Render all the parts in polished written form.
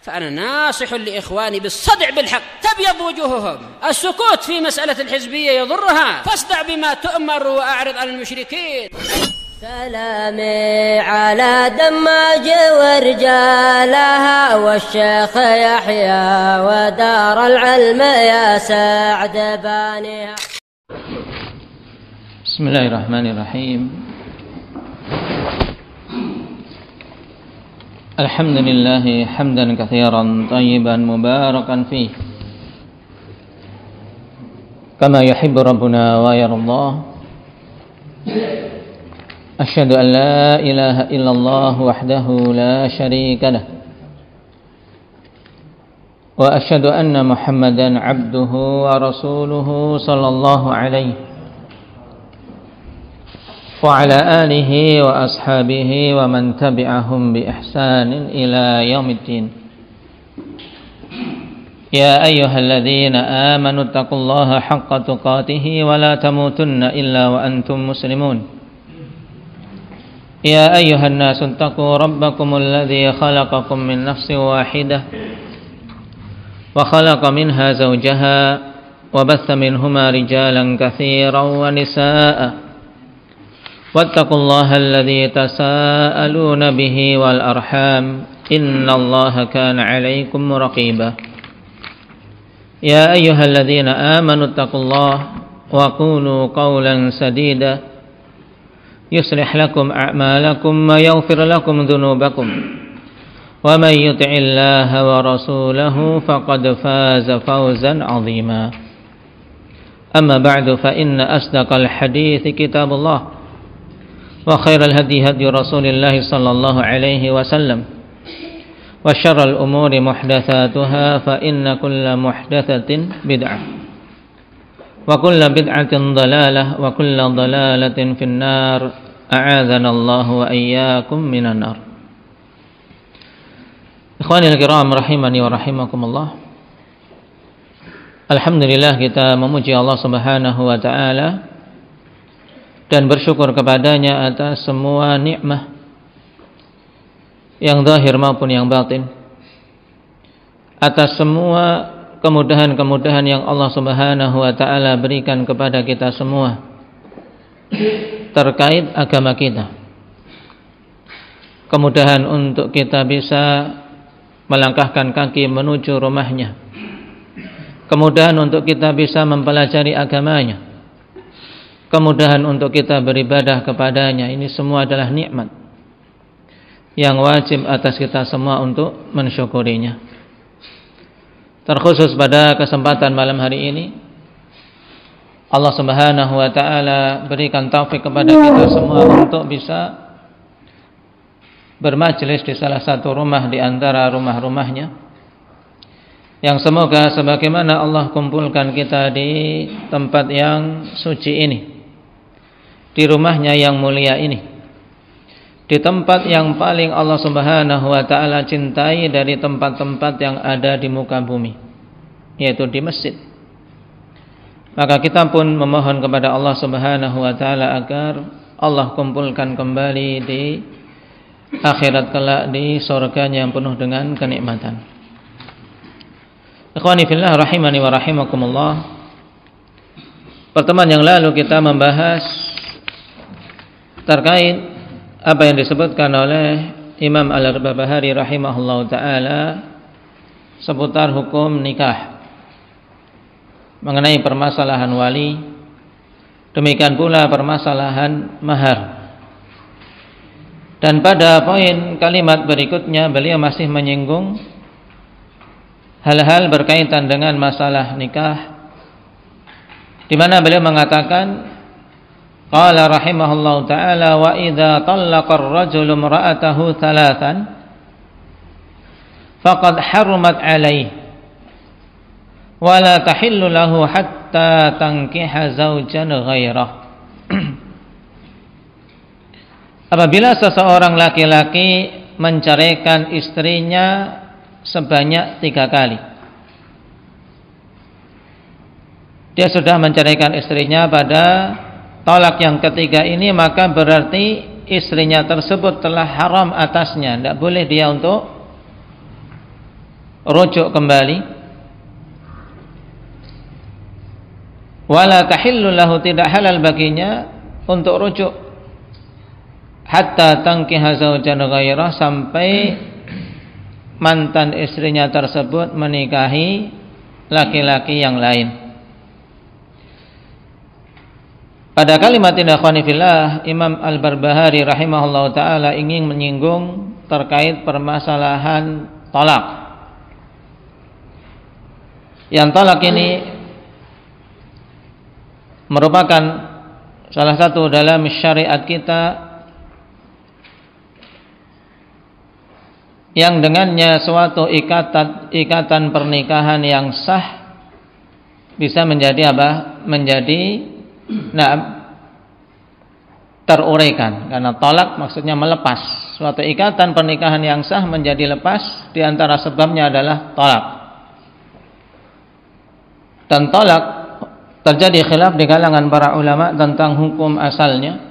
فأنا ناصح لإخواني بالصدع بالحق، تبيض وجوههم. السكوت في مسألة الحزبية يضرها، فاصدع بما تؤمر وأعرض عن المشركين. سلامي على دماج ورجالها والشيخ يحيى ودار العلم يا سعد بانيها. بسم الله الرحمن الرحيم. الحمد لله حمدا كثيرا طيبا مباركا فيه كما يحب ربنا ويرضاه. أشهد أن لا إله إلا الله وحده لا شريك له، وأشهد أن محمدا عبده ورسوله صلى الله عليه وعلى آله وأصحابه ومن تبعهم بإحسان إلى يوم الدين. يا أيها الذين آمنوا اتقوا الله حق تقاته ولا تموتن إلا وأنتم مسلمون. يا أيها الناس اتقوا ربكم الذي خلقكم من نفس واحدة وخلق منها زوجها وبث منهما رجالا كثيرا ونساء، واتقوا الله الذي تساءلون به والأرحام إن الله كان عليكم رقيبا. يا أيها الذين آمنوا اتقوا الله وقولوا قولا سديدا يصلح لكم أعمالكم ويغفر لكم ذنوبكم، ومن يطع الله ورسوله فقد فاز فوزا عظيما. أما بعد، فإن أصدق الحديث كتاب الله، وخير الهدي هدي رسول الله صلى الله عليه وسلم، وشر الأمور محدثاتها، فإن كل محدثة بدعة، وكل بدعة ضلالة، وكل ضلالة في النار. أعاذنا الله وإياكم من النار. Ikhwani al-kiram rahimani wa rahimakumullah. Alhamdulillah, kita memuji Allah Subhanahu wa taala dan bersyukur kepadanya atas semua nikmah yang zahir maupun yang batin, atas semua kemudahan-kemudahan yang Allah Subhanahu wa taala berikan kepada kita semua terkait agama kita. Kemudahan untuk kita bisa melangkahkan kaki menuju rumahnya, kemudahan untuk kita bisa mempelajari agamanya, kemudahan untuk kita beribadah kepadanya. Ini semua adalah nikmat yang wajib atas kita semua untuk mensyukurinya. Terkhusus pada kesempatan malam hari ini, Allah Subhanahu wa taala berikan taufik kepada kita semua untuk bisa bermajlis di salah satu rumah di antara rumah-rumahnya, yang semoga sebagaimana Allah kumpulkan kita di tempat yang suci ini, di rumahnya yang mulia ini, di tempat yang paling Allah Subhanahu wa taala cintai dari tempat-tempat yang ada di muka bumi, yaitu di masjid. Maka kita pun memohon kepada Allah Subhanahu wa taala agar Allah kumpulkan kembali di akhirat kelak di surganya yang penuh dengan kenikmatan. Ikhwani fillah rahimani wa rahimakumullah. Pertemuan yang lalu kita membahas terkait apa yang disebutkan oleh Imam Al-Barbahari rahimahullahu taala seputar hukum nikah, mengenai permasalahan wali, demikian pula permasalahan mahar. Dan pada poin kalimat berikutnya beliau masih menyinggung hal-hal berkaitan dengan masalah nikah, di mana beliau mengatakan, qala rahimahullahu taala, wa idza talaqa ar-rajulu imra'atahu thalathan faqad harumat alaihi wa la tahillu lahu hatta tankiha zawjan ghairah. Apabila seseorang laki-laki menceraikan istrinya sebanyak 3 kali, dia sudah menceraikan istrinya pada tolak yang ketiga ini, maka berarti istrinya tersebut telah haram atasnya, tidak boleh dia untuk rujuk kembali. Wala tahillu lahu, tidak halal baginya untuk rujuk hatta tankiha zaujan ghairah, sampai mantan istrinya tersebut menikahi laki-laki yang lain. Pada kalimat ikhwani fillah, Imam Al-Barbahari rahimahullah ta'ala ingin menyinggung terkait permasalahan talak. Yang talak ini merupakan salah satu dalam syariat kita yang dengannya suatu ikatan pernikahan yang sah bisa menjadi apa? Menjadi teruraikan. Karena talak maksudnya melepas. Suatu ikatan pernikahan yang sah menjadi lepas, di antara sebabnya adalah talak. Dan talak terjadi khilaf di kalangan para ulama tentang hukum asalnya.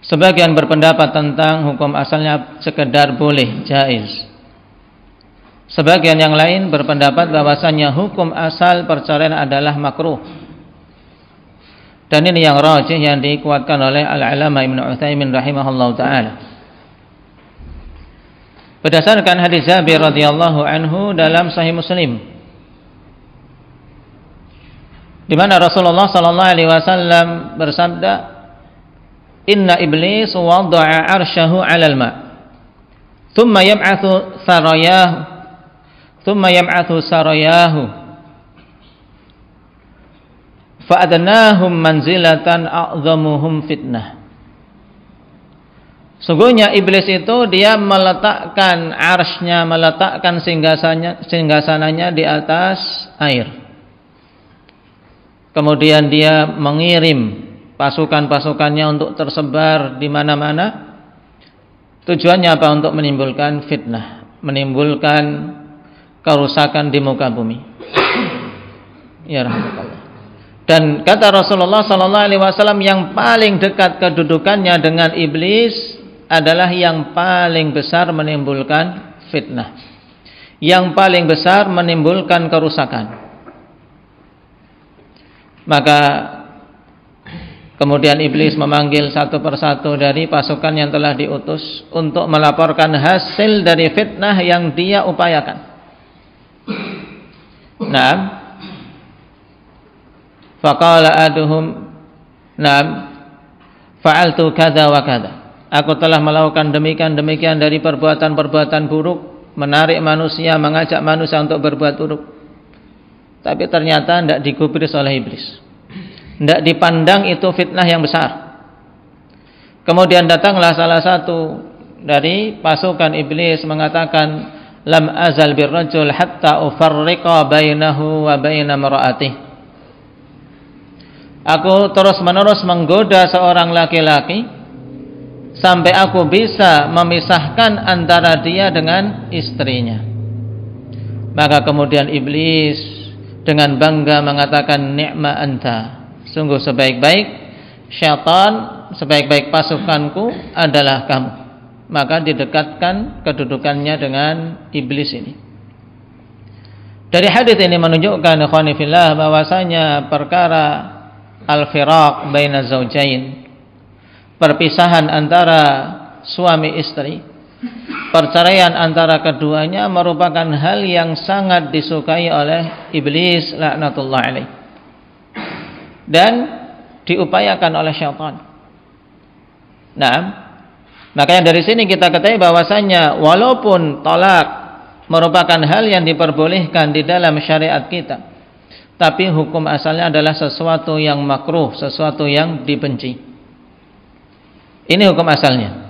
Sebagian berpendapat tentang hukum asalnya sekedar boleh, jaiz. Sebagian yang lain berpendapat bahwasanya hukum asal perceraian adalah makruh. Dan ini yang rajih, yang dikuatkan oleh Al-Allamah Ibnu Utsaimin rahimahullah ta'ala. Berdasarkan hadis Jabir radhiyallahu anhu dalam Sahih Muslim, di mana Rasulullah sallallahu alaihi wasallam bersabda, "Inna iblis wada'a 'arsyahu 'alal ma', thumma yab'athu sarayahu fa'adnahum manzilatan a'dhamuhum fitnah." Sungguhnya iblis itu dia meletakkan arsy-nya, meletakkan singgasananya di atas air. Kemudian dia mengirim pasukan-pasukannya untuk tersebar di mana-mana. Tujuannya apa? Untuk menimbulkan fitnah, menimbulkan kerusakan di muka bumi. Ya rahmatullah. Dan kata Rasulullah sallallahu alaihi wasallam, yang paling dekat kedudukannya dengan iblis adalah yang paling besar menimbulkan fitnah, yang paling besar menimbulkan kerusakan. Maka kemudian iblis memanggil satu persatu dari pasukan yang telah diutus untuk melaporkan hasil dari fitnah yang dia upayakan. Naam. Faqala aduhum, "Na'am, fa'altu kadza wa kadza." Aku telah melakukan demikian dari perbuatan-perbuatan buruk, menarik manusia, mengajak manusia untuk berbuat buruk. Tapi ternyata tidak digubris oleh iblis. Tidak dipandang itu fitnah yang besar. Kemudian datanglah salah satu dari pasukan iblis mengatakan, "Lam azal birrajul hatta ufarriqa bainahu wa baina mar'atihi." Aku terus-menerus menggoda seorang laki-laki sampai aku bisa memisahkan antara dia dengan istrinya. Maka kemudian iblis dengan bangga mengatakan, "Ni'ma anta." Sungguh sebaik-baik syaitan, sebaik-baik pasukanku adalah kamu. Maka didekatkan kedudukannya dengan iblis ini. Dari hadis ini menunjukkan ikhwani fillah bahwasanya perkara al-firaq baina zaujain, perpisahan antara suami istri, perceraian antara keduanya merupakan hal yang sangat disukai oleh iblis laknatullah alaih dan diupayakan oleh syaitan. Nah, makanya dari sini kita ketahui bahwasanya walaupun talak merupakan hal yang diperbolehkan di dalam syariat kita, tapi hukum asalnya adalah sesuatu yang makruh, sesuatu yang dibenci. Ini hukum asalnya.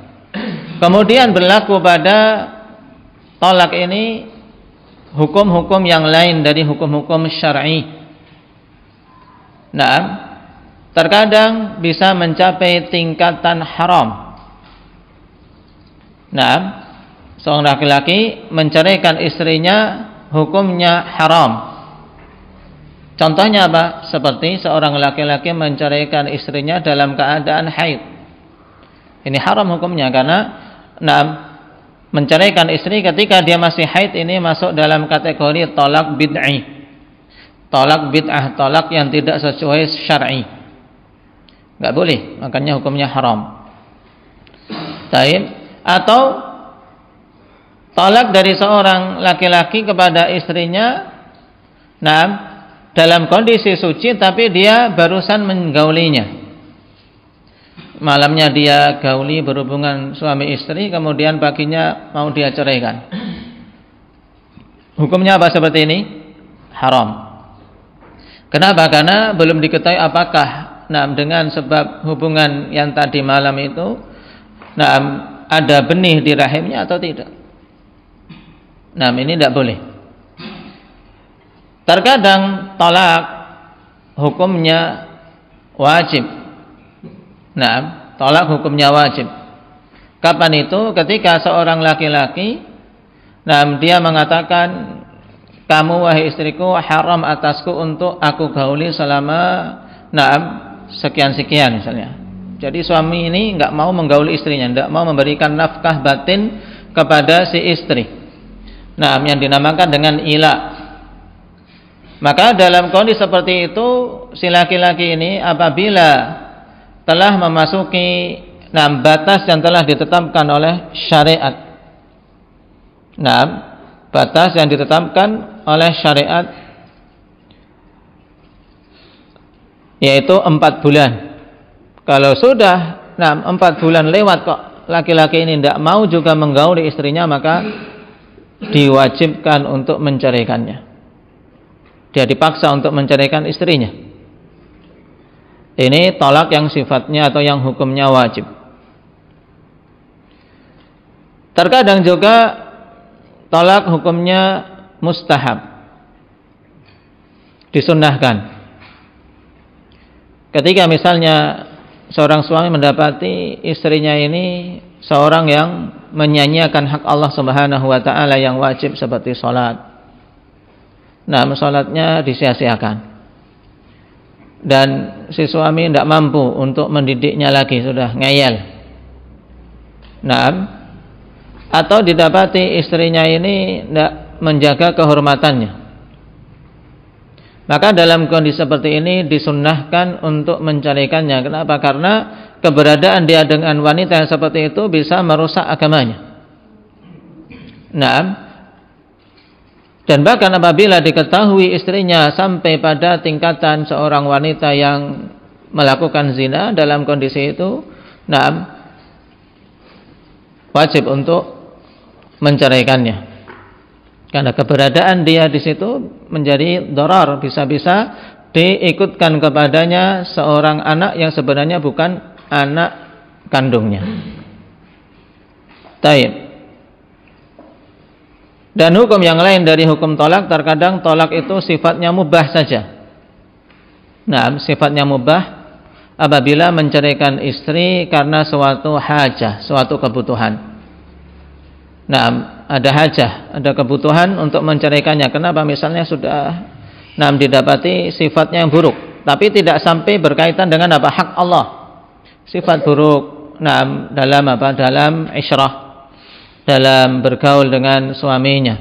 Kemudian berlaku pada talak ini hukum-hukum yang lain dari hukum-hukum syar'i. Nah, terkadang bisa mencapai tingkatan haram. Nah, seorang laki-laki menceraikan istrinya hukumnya haram. Contohnya apa? Seperti seorang laki-laki menceraikan istrinya dalam keadaan haid. Ini haram hukumnya karena menceraikan istri ketika dia masih haid ini masuk dalam kategori talak bid'i. Talak bid'ah, talak yang tidak sesuai syar'i. Enggak boleh, makanya hukumnya haram. Taib. Atau talak dari seorang laki-laki kepada istrinya, dalam kondisi suci tapi dia barusan menggaulinya. Malamnya dia gauli berhubungan suami istri, kemudian paginya mau dia ceraikan. Hukumnya apa seperti ini? Haram. Kenapa? Karena belum diketahui apakah dengan sebab hubungan yang tadi malam itu ada benih di rahimnya atau tidak. Ini tidak boleh. Terkadang talak hukumnya wajib. Talak hukumnya wajib. Kapan itu? Ketika seorang laki-laki dia mengatakan, kamu wahai istriku haram atasku untuk aku gauli selama sekian-sekian misalnya. Jadi suami ini enggak mau menggauli istrinya, enggak mau memberikan nafkah batin kepada si istri. Yang dinamakan dengan ila. Maka dalam kondisi seperti itu si laki-laki ini apabila telah memasuki batas yang telah ditetapkan oleh syariat. Batas yang ditetapkan oleh syariat yaitu 4 bulan. Kalau sudah 4 bulan lewat kok laki-laki ini tidak mau juga menggauli istrinya, maka diwajibkan untuk menceraikannya. Dia dipaksa untuk menceraikan istrinya. Ini talak yang sifatnya atau yang hukumnya wajib. Terkadang juga talak hukumnya mustahab, disunnahkan. Ketika misalnya seorang suami mendapati istrinya ini seorang yang menyanyiakan hak Allah Subhanahu wa taala yang wajib seperti salat. Salatnya disia-siakan. Dan si suami tidak mampu untuk mendidiknya lagi, sudah ngeyel. Atau didapati istrinya ini tidak menjaga kehormatannya. Maka dalam kondisi seperti ini disunnahkan untuk menceraikannya. Kenapa? Karena keberadaan dia dengan wanita yang seperti itu bisa merusak agamanya. Dan bahkan apabila diketahui istrinya sampai pada tingkatan seorang wanita yang melakukan zina, dalam kondisi itu wajib untuk menceraikannya. Karena keberadaan dia di situ menjadi darar, bisa-bisa diikutkan kepadanya seorang anak yang sebenarnya bukan anak kandungnya. Taib. Dan hukum yang lain dari hukum tolak, terkadang tolak itu sifatnya mubah saja. Sifatnya mubah apabila menceraikan istri karena suatu hajah, suatu kebutuhan. Ada hajah, ada kebutuhan untuk menceraikannya. Kenapa? Misalnya sudah didapati sifatnya yang buruk, tapi tidak sampai berkaitan dengan hak Allah. Sifat buruk dalam isyrah, dalam bergaul dengan suaminya.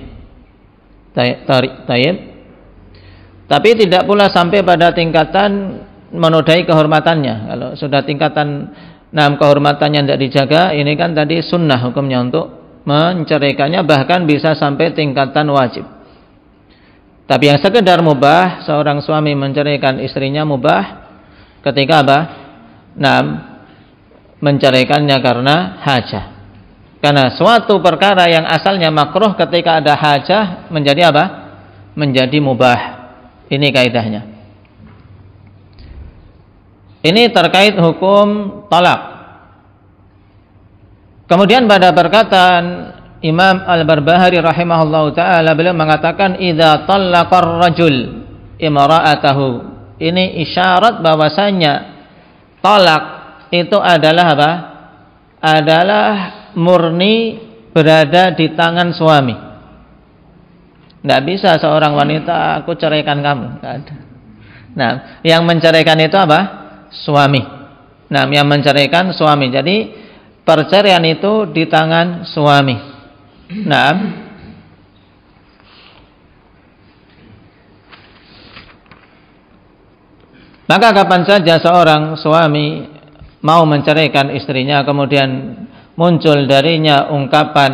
Taib. Tapi tidak pula sampai pada tingkatan menodai kehormatannya. Kalau sudah tingkatan kehormatannya tidak dijaga, ini kan tadi sunnah hukumnya untuk menceraikannya, bahkan bisa sampai tingkatan wajib. Tapi yang sekedar mubah, seorang suami menceraikan istrinya mubah ketika menceraikannya karena hajah. Karena suatu perkara yang asalnya makruh ketika ada hajah menjadi menjadi mubah. Ini kaidahnya. Ini terkait hukum talak. Kemudian pada perkataan Imam Al-Barbahari rahimahullahu taala, beliau mengatakan idza talaqar rajul imra'atahu. Ini isyarat bahwasanya talak itu adalah adalah murni berada di tangan suami. Tidak bisa seorang wanita aku ceraikan kamu, tidak ada. Yang menceraikan itu suami. Yang menceraikan suami. Jadi perceraian itu di tangan suami. Nah, maka kapan saja seorang suami mau menceraikan istrinya, kemudian muncul darinya ungkapan,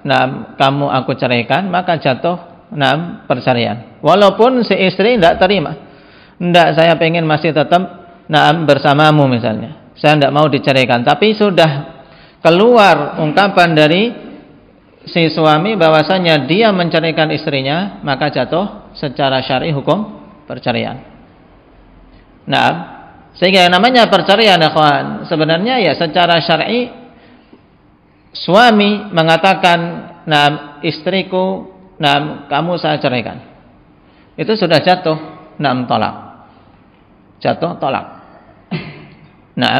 "Nah, kamu aku ceraikan," maka jatuh perceraian. Walaupun si istri tidak terima, tidak, saya pengen masih tetap bersamamu misalnya, saya tidak mau diceraikan, tapi sudah keluar ungkapan dari si suami bahwasanya dia menceraikan istrinya, maka jatuh secara syar'i hukum perceraian. Nah, sehingga yang namanya perceraian, ikhwan, sebenarnya ya secara syar'i suami mengatakan, "Nah, istriku, nah, kamu saya ceraikan." Itu sudah jatuh tolak. Jatuh tolak. Nah,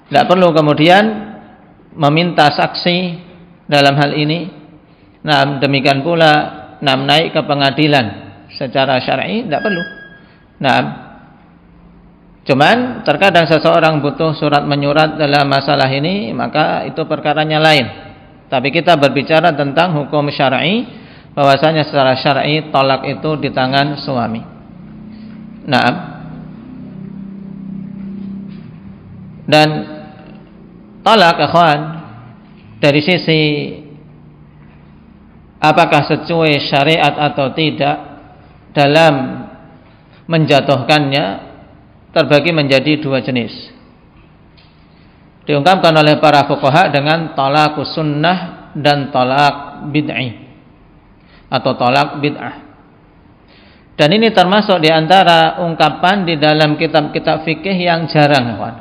tidak perlu kemudian meminta saksi dalam hal ini. Nah, demikian pula naik ke pengadilan secara syar'i tidak perlu. Nah, cuman terkadang seseorang butuh surat menyurat dalam masalah ini, maka itu perkaranya lain. Tapi kita berbicara tentang hukum syar'i, bahwasanya secara syar'i tolak itu di tangan suami. Nah, dan tolak, ikhwan, dari sisi apakah sesuai syariat atau tidak dalam menjatuhkannya, terbagi menjadi dua jenis. Diungkapkan oleh para fuqaha dengan tolak sunnah dan tolak bid'i atau tolak bid'ah. Dan ini termasuk diantara ungkapan di dalam kitab-kitab fikih yang jarang, ikhwan.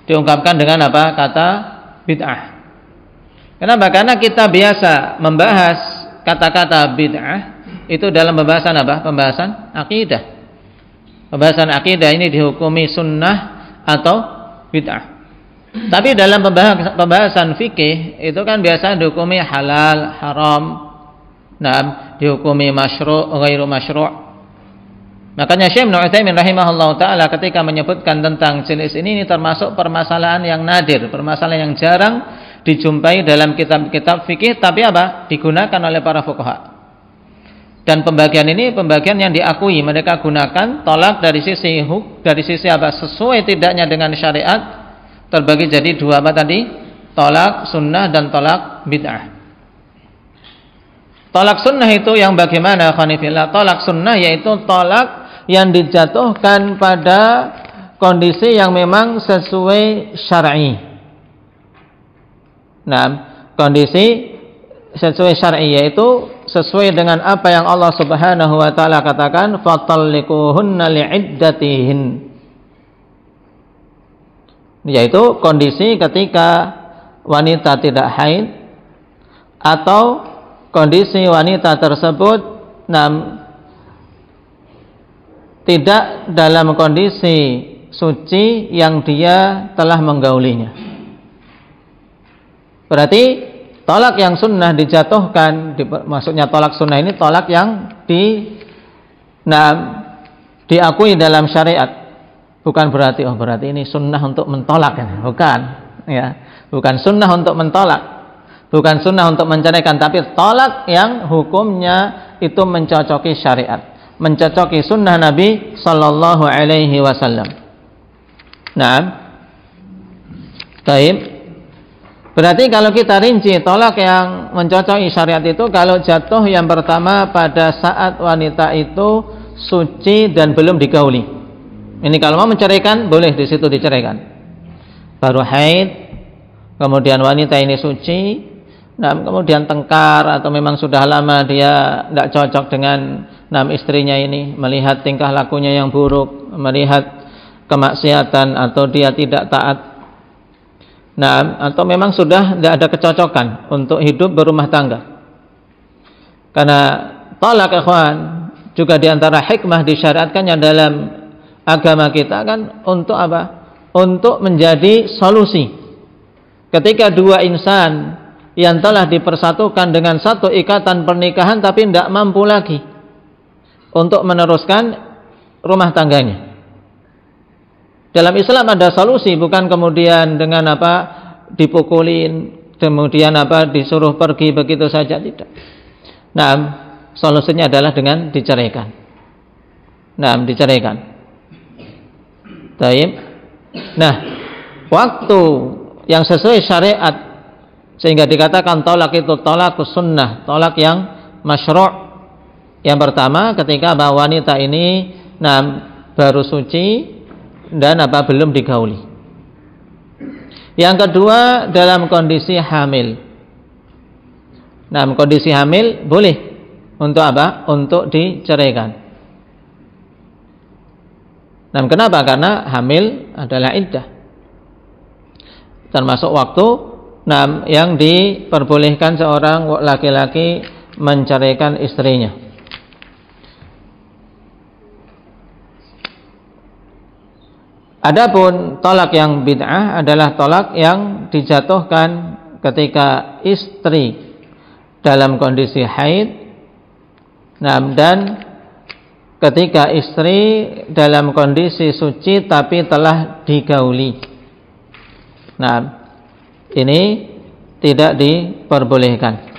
Diungkapkan dengan apa? Kata bid'ah. Kenapa? Karena kita biasa membahas kata-kata bid'ah itu dalam pembahasan apa? Pembahasan akidah. Pembahasan akidah ini dihukumi sunnah atau bid'ah. Tapi dalam pembahasan fikih itu kan biasa dihukumi halal, haram, dihukumi masyru', ghairu masyru'. Makanya Syekh Ibnu Utsaimin rahimahullah taala ketika menyebutkan tentang jenis ini termasuk permasalahan yang nadir, permasalahan yang jarang dijumpai dalam kitab-kitab fikih, tapi apa? Digunakan oleh para fuqaha. Dan pembagian ini pembagian yang diakui, mereka gunakan tolak dari sisi apa? Sesuai tidaknya dengan syariat, terbagi jadi dua apa tadi? Tolak sunnah dan tolak bid'ah. Tolak sunnah itu yang bagaimana, khanifillah? Tolak sunnah yaitu tolak yang dijatuhkan pada kondisi yang memang sesuai syar'i. Nah, kondisi sesuai syar'i yaitu sesuai dengan apa yang Allah Subhanahu wa taala katakan, fatalliquhunna li'iddatihin. Yaitu kondisi ketika wanita tidak haid atau kondisi wanita tersebut tidak dalam kondisi suci yang dia telah menggaulinya. Berarti tolak yang sunnah dijatuhkan, maksudnya tolak sunnah ini tolak yang diakui dalam syariat. Bukan berarti berarti ini sunnah untuk mentolak, bukan, ya, bukan sunnah untuk mentolak, bukan sunnah untuk menceraikan, tapi tolak yang hukumnya itu mencocoki syariat, mencocoki sunnah Nabi sallallahu alaihi wasallam. Nah, baik. Berarti kalau kita rinci tolak yang mencocoki syariat itu kalau jatuh yang pertama pada saat wanita itu suci dan belum digauli. Ini kalau mau menceraikan boleh di situ diceraikan. Baru haid, kemudian wanita ini suci, nah kemudian tengkar atau memang sudah lama dia tidak cocok dengan istrinya ini, melihat tingkah lakunya yang buruk, melihat kemaksiatan atau dia tidak taat. Nah, atau memang sudah tidak ada kecocokan untuk hidup berumah tangga. Karena tolak, ikhwan, juga diantara hikmah disyariatkannya dalam agama kita kan untuk apa? Untuk menjadi solusi. Ketika dua insan yang telah dipersatukan dengan satu ikatan pernikahan tapi tidak mampu lagi untuk meneruskan rumah tangganya. Dalam Islam ada solusi, bukan kemudian dengan apa? Dipukulin, kemudian disuruh pergi begitu saja, tidak. Nah, solusinya adalah dengan diceraikan. Nah, diceraikan. Baik. Nah, waktu yang sesuai syariat sehingga dikatakan tolak itu tolakus sunnah, tolak yang masyru'. Yang pertama ketika wanita ini baru suci dan belum digauli. Yang kedua dalam kondisi hamil. Kondisi hamil boleh untuk untuk diceraikan. Kenapa? Karena hamil adalah iddah. Termasuk waktu yang diperbolehkan seorang laki-laki menceraikan istrinya. Adapun tolak yang bid'ah adalah tolak yang dijatuhkan ketika istri dalam kondisi haid, dan ketika istri dalam kondisi suci tapi telah digauli. Ini tidak diperbolehkan.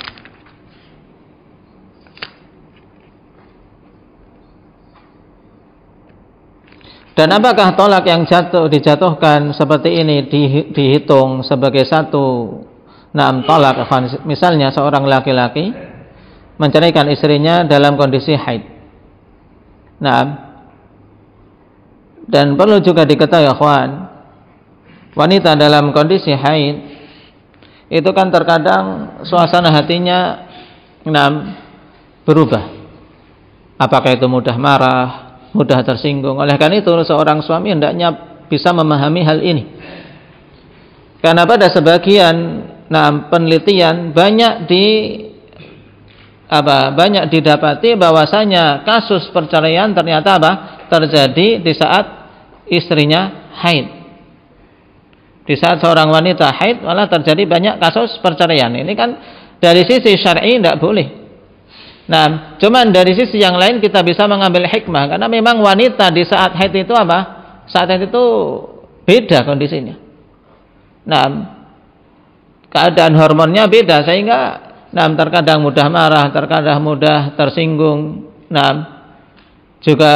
Dan apakah tolak yang dijatuhkan seperti ini dihitung sebagai satu tolak? Misalnya seorang laki-laki menceraikan istrinya dalam kondisi haid. Dan perlu juga diketahui wanita dalam kondisi haid itu kan terkadang suasana hatinya berubah. Apakah itu mudah marah, mudah tersinggung. Oleh karena itu seorang suami hendaknya bisa memahami hal ini. Karena pada sebagian penelitian banyak didapati bahwasanya kasus perceraian ternyata terjadi di saat istrinya haid. Di saat seorang wanita haid malah terjadi banyak kasus perceraian. Ini kan dari sisi syar'i tidak boleh. Cuman dari sisi yang lain kita bisa mengambil hikmah, karena memang wanita di saat haid itu saat haid itu beda kondisinya. Keadaan hormonnya beda sehingga terkadang mudah marah, terkadang mudah tersinggung. Juga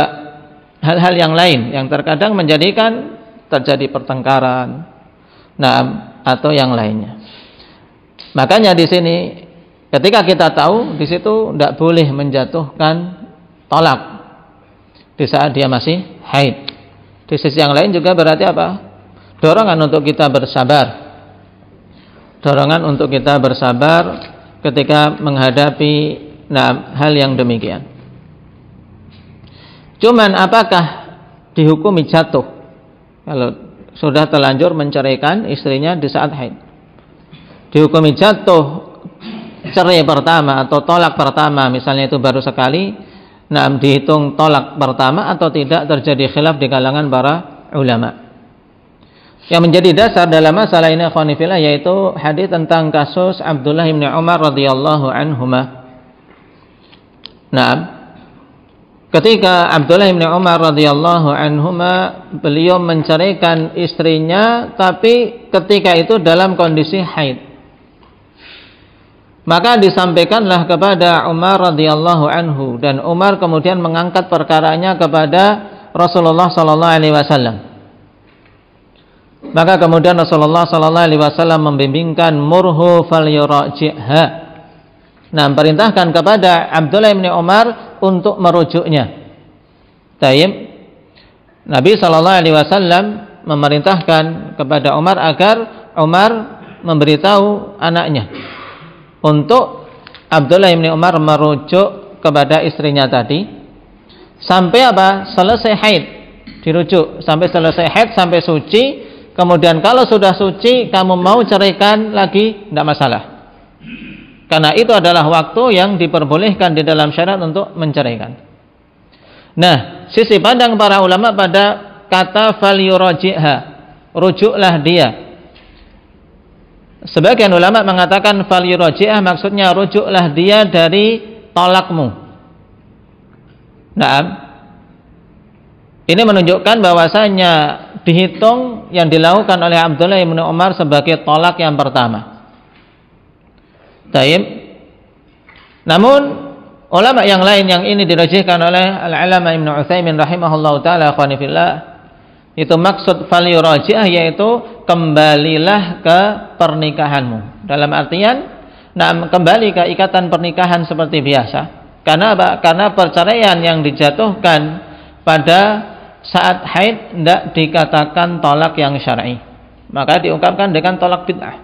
hal-hal yang lain yang terkadang menjadikan terjadi pertengkaran, atau yang lainnya. Makanya di sini ketika kita tahu di situ tidak boleh menjatuhkan tolak di saat dia masih haid. Di sisi yang lain juga berarti dorongan untuk kita bersabar. Dorongan untuk kita bersabar ketika menghadapi hal yang demikian. Cuman apakah dihukumi jatuh kalau sudah terlanjur menceraikan istrinya di saat haid? Dihukumi jatuh cerai pertama atau tolak pertama, misalnya itu baru sekali, dihitung tolak pertama atau tidak, terjadi khilaf di kalangan para ulama. Yang menjadi dasar dalam masalah ini khonifillah yaitu hadis tentang kasus Abdullah bin Umar radhiyallahu anhuma. Ketika Abdullah bin Umar radhiyallahu anhuma beliau menceraikan istrinya, tapi ketika itu dalam kondisi haid. Maka disampaikanlah kepada Umar radhiyallahu anhu, dan Umar kemudian mengangkat perkaranya kepada Rasulullah sallallahu alaihi wasallam. Maka kemudian Rasulullah sallallahu alaihi wasallam membimbingkan murhu falyuraji'ha. Perintahkan kepada Abdullah bin Umar untuk merujuknya. Tayyib. Nabi sallallahu alaihi wasallam memerintahkan kepada Umar agar Umar memberitahu anaknya untuk Abdullah bin Umar merujuk kepada istrinya tadi sampai selesai haid, dirujuk sampai selesai haid, sampai suci. Kemudian kalau sudah suci kamu mau ceraikan lagi, tidak masalah, karena itu adalah waktu yang diperbolehkan di dalam syariat untuk menceraikan. Sisi pandang para ulama pada kata falyuraji'ha, rujuklah dia. Sebagian ulama mengatakan falyuraji'ah maksudnya rujuklah dia dari tolakmu. Ini menunjukkan bahwasanya dihitung yang dilakukan oleh Abdullah bin Umar sebagai tolak yang pertama. Taib. Namun ulama yang lain yang ini dirajihkan oleh Al-Alama Ibnu Utsaimin rahimahullahu taala, akhwani fillah, itu maksud fal yuraji'ah yaitu kembalilah ke pernikahanmu. Dalam artian kembali ke ikatan pernikahan seperti biasa. Karena apa? Karena perceraian yang dijatuhkan pada saat haid tidak dikatakan tolak yang syar'i. Maka diungkapkan dengan tolak bid'ah.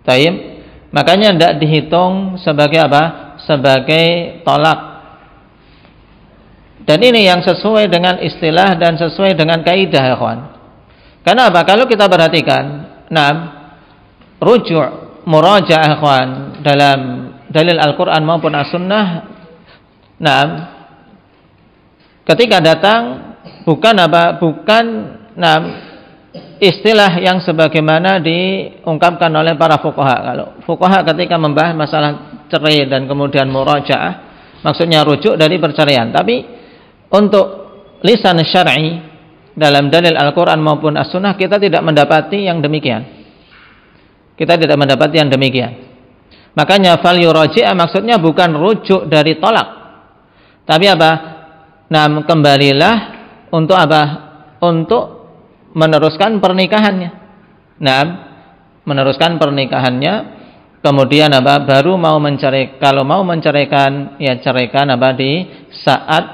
Taib. Makanya tidak dihitung sebagai apa? Sebagai tolak. Dan ini yang sesuai dengan istilah dan sesuai dengan kaidah, ya kawan. Karena apa? Kalau kita perhatikan, rujuk, murajaah, kawan, dalam dalil Al-Quran maupun As-Sunnah, ketika datang bukan istilah yang sebagaimana diungkapkan oleh para fuqaha. Kalau fuqaha ketika membahas masalah cerai dan kemudian murajaah, maksudnya rujuk dari perceraian. Tapi untuk lisan syar'i dalam dalil Al-Quran maupun As-Sunnah kita tidak mendapati yang demikian. Kita tidak mendapati yang demikian. Makanya fal yuraji'ah maksudnya bukan rujuk dari tolak, tapi apa? Kembalilah untuk apa? Untuk meneruskan pernikahannya. Meneruskan pernikahannya. Kemudian apa? Baru mau mencerai. Kalau mau menceraikan, ya ceraikan apa? Di saat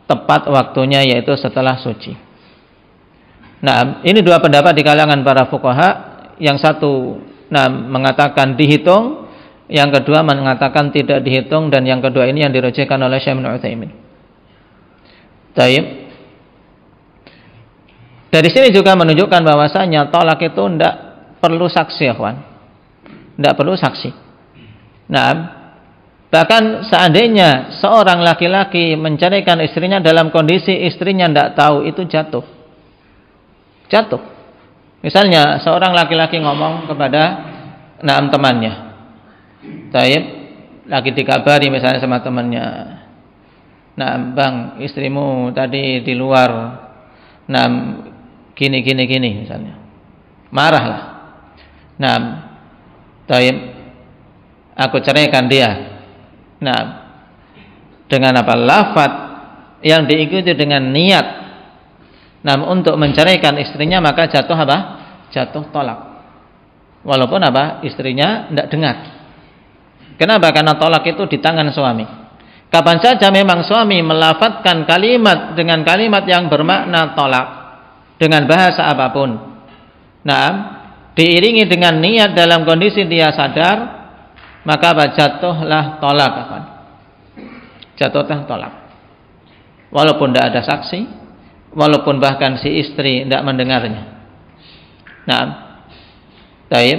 tepat waktunya, yaitu setelah suci. Ini dua pendapat di kalangan para fuqaha. Yang satu mengatakan dihitung, yang kedua mengatakan tidak dihitung, dan yang kedua ini yang dirujukkan oleh Syekh Ibnu Utsaimin. Baik. Dari sini juga menunjukkan bahwasanya tolak itu tidak perlu saksi, ya kawan. Tidak perlu saksi. Bahkan seandainya seorang laki-laki menceraikan istrinya dalam kondisi istrinya tidak tahu, itu jatuh. Misalnya seorang laki-laki ngomong kepada temannya, Taib, lagi dikabari misalnya sama temannya, bang, istrimu tadi di luar, gini misalnya, marahlah. Taib, aku ceraikan dia. Dengan apa? Lafaz yang diikuti dengan niat untuk menceraikan istrinya, maka jatuh apa? Jatuh tolak. Walaupun apa? Istrinya tidak dengar. Kenapa? Karena tolak itu di tangan suami. Kapan saja memang suami melafadzkan kalimat dengan kalimat yang bermakna tolak dengan bahasa apapun, diiringi dengan niat dalam kondisi dia sadar, maka jatuhlah tolak. Jatuhlah tolak. Walaupun tidak ada saksi, walaupun bahkan si istri tidak mendengarnya. Baik.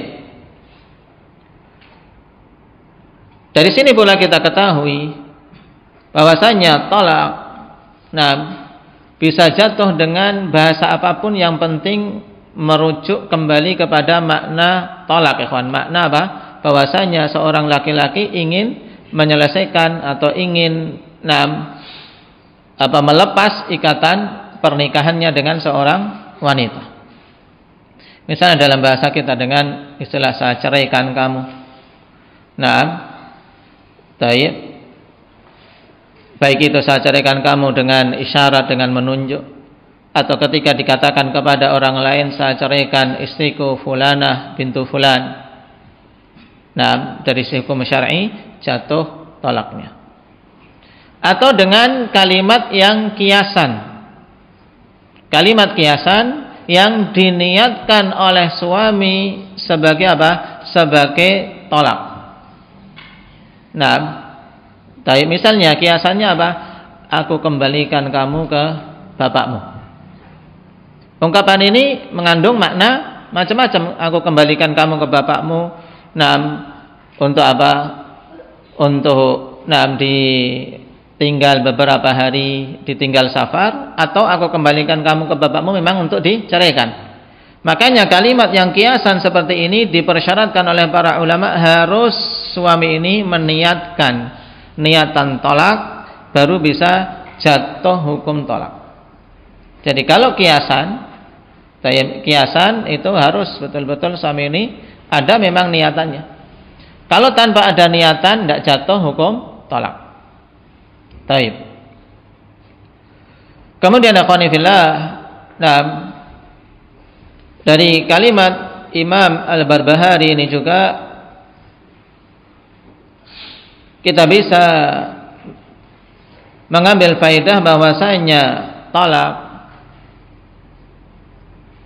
Dari sini pula kita ketahui bahwasanya tolak bisa jatuh dengan bahasa apapun, yang penting merujuk kembali kepada makna tolak, ikhwan. Makna apa? Bahwasanya seorang laki-laki ingin menyelesaikan atau ingin melepas ikatan pernikahannya dengan seorang wanita. Misalnya dalam bahasa kita dengan istilah saya ceraikan kamu. Baik itu saya ceraikan kamu dengan isyarat, dengan menunjuk, atau ketika dikatakan kepada orang lain saya ceraikan istriku fulanah bintu fulan. Dari sisi hukum syar'i jatuh tolaknya. Atau dengan kalimat yang kiasan. Kalimat kiasan yang diniatkan oleh suami sebagai apa? Sebagai tolak. Misalnya kiasannya apa? Aku kembalikan kamu ke bapakmu. Ungkapan ini mengandung makna macam-macam. Aku kembalikan kamu ke bapakmu. Untuk apa? Untuk ditinggal beberapa hari, ditinggal safar, atau aku kembalikan kamu ke bapakmu memang untuk diceraikan. Makanya kalimat yang kiasan seperti ini dipersyaratkan oleh para ulama, harus suami ini meniatkan niatan tolak, baru bisa jatuh hukum tolak. Jadi kalau kiasan itu harus betul-betul suami ini ada memang niatannya. Kalau tanpa ada niatan tidak jatuh hukum talak. Taib. Kemudian akhwani fillah, nah, dari kalimat Imam Al-Barbahari ini juga kita bisa mengambil faedah bahwasanya talak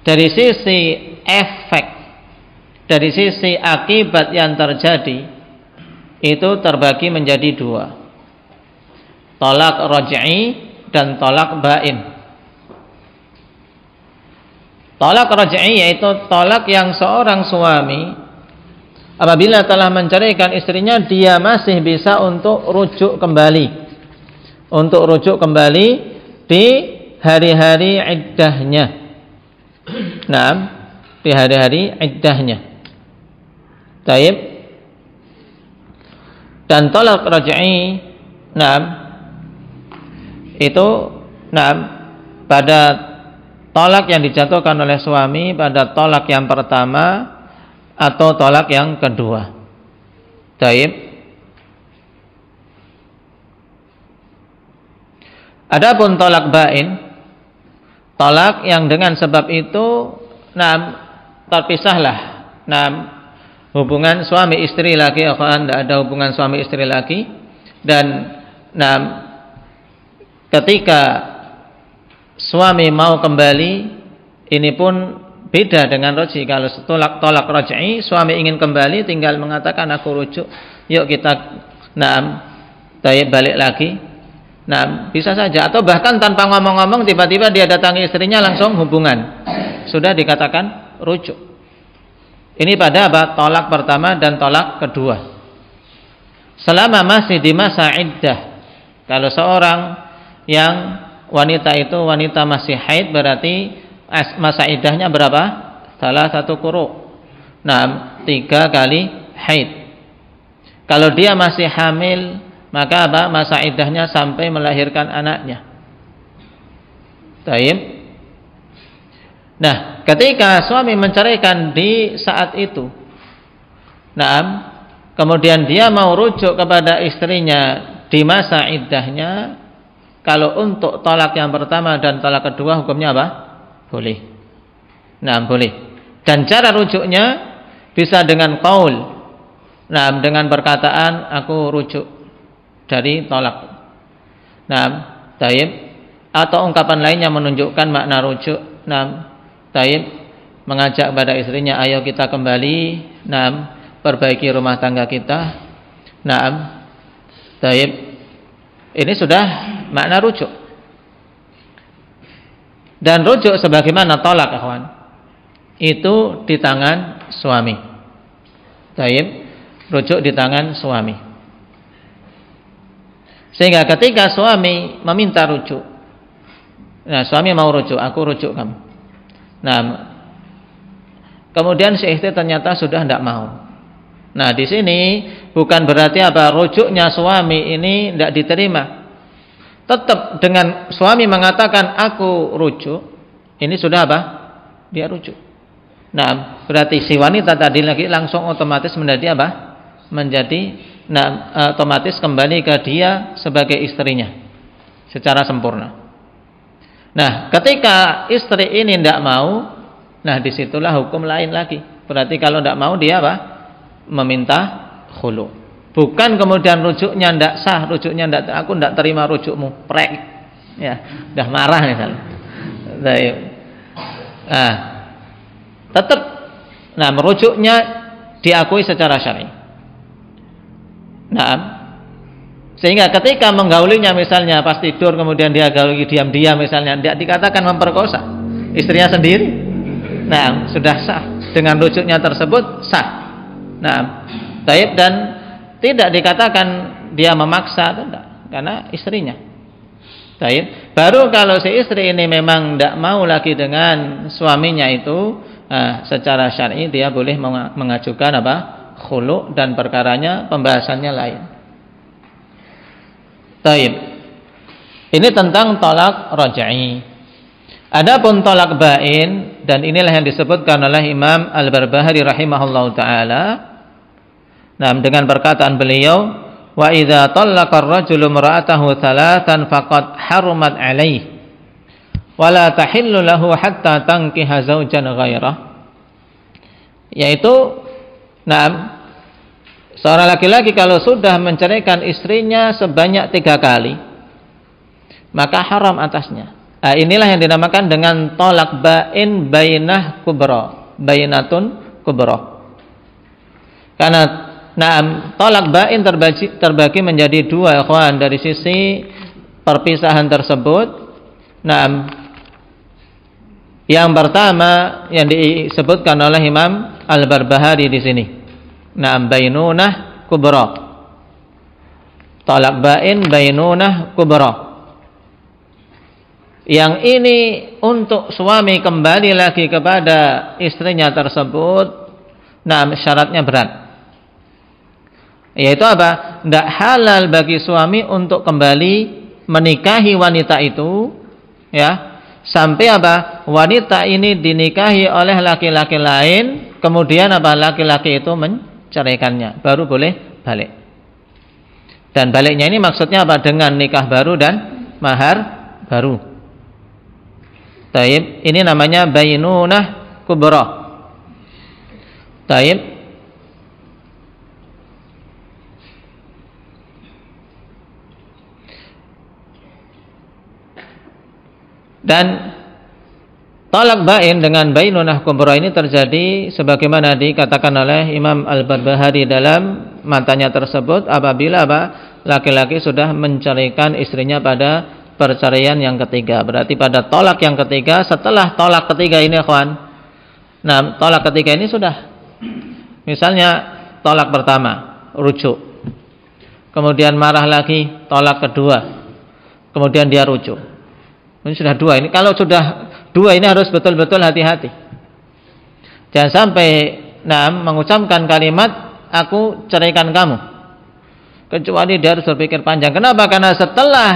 dari sisi efek, dari sisi akibat yang terjadi itu terbagi menjadi dua, talak raj'i dan talak bain. Talak raj'i yaitu talak yang seorang suami apabila telah menceraikan istrinya, dia masih bisa untuk rujuk kembali, di hari-hari iddahnya. Nah, di hari-hari iddahnya. Taib. Dan talak raj'i, nah, itu, nah, pada talak yang dijatuhkan oleh suami pada talak yang pertama atau talak yang kedua. Taib. Adapun talak bain, talak yang dengan sebab itu terpisahlah hubungan suami istri lagi, tidak ada hubungan suami istri lagi, dan ketika suami mau kembali, ini pun beda dengan raj'i. Kalau tolak raj'i, suami ingin kembali tinggal mengatakan aku rujuk, yuk kita balik lagi. Bisa saja, atau bahkan tanpa ngomong-ngomong tiba-tiba dia datangi istrinya langsung hubungan, sudah dikatakan rujuk. Ini pada apa? Tolak pertama dan tolak kedua. Selama masih di masa iddah, kalau seorang yang wanita itu wanita masih haid, berarti masa iddahnya berapa? Salah satu quru. 3 kali haid. Kalau dia masih hamil, maka apa? Masa iddahnya sampai melahirkan anaknya. Taib. Nah, ketika suami menceraikan di saat itu, kemudian dia mau rujuk kepada istrinya di masa iddahnya, kalau untuk talak yang pertama dan talak kedua hukumnya apa? Boleh. Boleh. Dan cara rujuknya bisa dengan qaul. Dengan perkataan aku rujuk dari tolak. Taib. Atau ungkapan lainnya menunjukkan makna rujuk. Taib. Mengajak pada istrinya, ayo kita kembali, perbaiki rumah tangga kita. Taib. Ini sudah makna rujuk. Dan rujuk sebagaimana tolak, kawan, itu di tangan suami. Taib. Rujuk di tangan suami. Sehingga ketika suami meminta rujuk, suami mau rujuk, aku rujuk kamu. Kemudian si istri ternyata sudah tidak mau. Di sini bukan berarti apa rujuknya suami ini tidak diterima. Tetap dengan suami mengatakan aku rujuk, ini sudah apa? Dia rujuk. Berarti si wanita tadi lagi langsung otomatis menjadi apa? Menjadi otomatis kembali ke dia sebagai istrinya secara sempurna. Ketika istri ini tidak mau, disitulah hukum lain lagi. Berarti kalau tidak mau dia apa? Meminta khulu. Bukan kemudian rujuknya tidak sah, rujuknya tidak, aku tidak terima rujukmu, prek, ya, sudah marah misalnya. Tetap, merujuknya diakui secara syar'i. Sehingga ketika menggaulinya misalnya pas tidur kemudian dia gauli diam-diam misalnya, tidak dikatakan memperkosa istrinya sendiri. Sudah sah dengan rujuknya tersebut, sah. Taib, dan tidak dikatakan dia memaksa, tidak, karena istrinya. Taib. Baru kalau si istri ini memang tidak mau lagi dengan suaminya itu, secara syar'i dia boleh mengajukan apa? Khulu, dan perkaranya pembahasannya lain. Taib. Ini tentang talak raj'i. Adapun talak bain, dan inilah yang disebutkan oleh Imam Al-Barbahari rahimahullahu taala. Nah, dengan perkataan beliau, wa idza talaqa ar-rajulu imra'atahu thalathan faqad harumat 'alaihi wa la tahillu lahu hatta tankiha zawjan ghairah. Yaitu, seorang laki-laki kalau sudah menceraikan istrinya sebanyak 3 kali, maka haram atasnya. Nah, inilah yang dinamakan dengan tolak bain bainah kubra, bainatun kubra. Karena tolak bain terbagi menjadi 2, ikhwan, dari sisi perpisahan tersebut. Yang pertama yang disebutkan oleh Imam Al-Barbahari di sini, bainunah kubra, tolak bain bainunah kubra. Yang ini untuk suami kembali lagi kepada istrinya tersebut, syaratnya berat. Yaitu apa? Tidak halal bagi suami untuk kembali menikahi wanita itu, ya, sampai apa? Wanita ini dinikahi oleh laki-laki lain, kemudian apa? Laki-laki itu menceraikannya, baru boleh balik. Dan baliknya ini maksudnya apa? Dengan nikah baru dan mahar baru. Taib, ini namanya bainunah kubra. Taib. Dan tolak bain dengan bainunah kubra ini terjadi sebagaimana dikatakan oleh Imam Al-Barbahari dalam matanya tersebut, apabila laki-laki sudah menceraikan istrinya pada perceraian yang ketiga. Berarti pada tolak yang ketiga, setelah tolak ketiga ini, ikhwan, tolak ketiga ini sudah, misalnya tolak pertama, rujuk, kemudian marah lagi, tolak kedua, kemudian dia rujuk. Ini sudah 2. Ini kalau sudah 2 ini harus betul-betul hati-hati. Jangan sampai mengucapkan kalimat aku ceraikan kamu, kecuali dia harus berpikir panjang. Kenapa? Karena setelah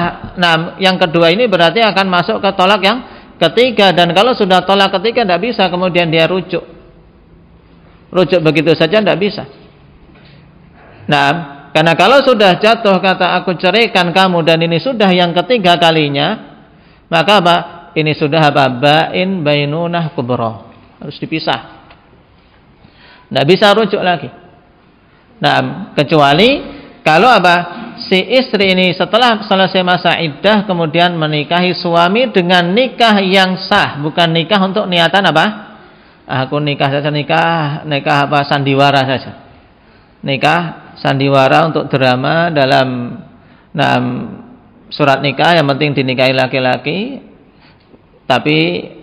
yang kedua ini berarti akan masuk ke tolak yang ketiga. Dan kalau sudah tolak ketiga tidak bisa kemudian dia rujuk begitu saja, tidak bisa. Karena kalau sudah jatuh kata aku ceraikan kamu dan ini sudah yang ketiga kalinya, maka ini sudah bain bainunah kubra, harus dipisah, tidak bisa rujuk lagi. Kecuali kalau si istri ini setelah selesai masa iddah kemudian menikahi suami dengan nikah yang sah, bukan nikah untuk niatan aku nikah saja, nikah sandiwara saja, nikah sandiwara untuk drama dalam surat nikah, yang penting dinikahi laki-laki, tapi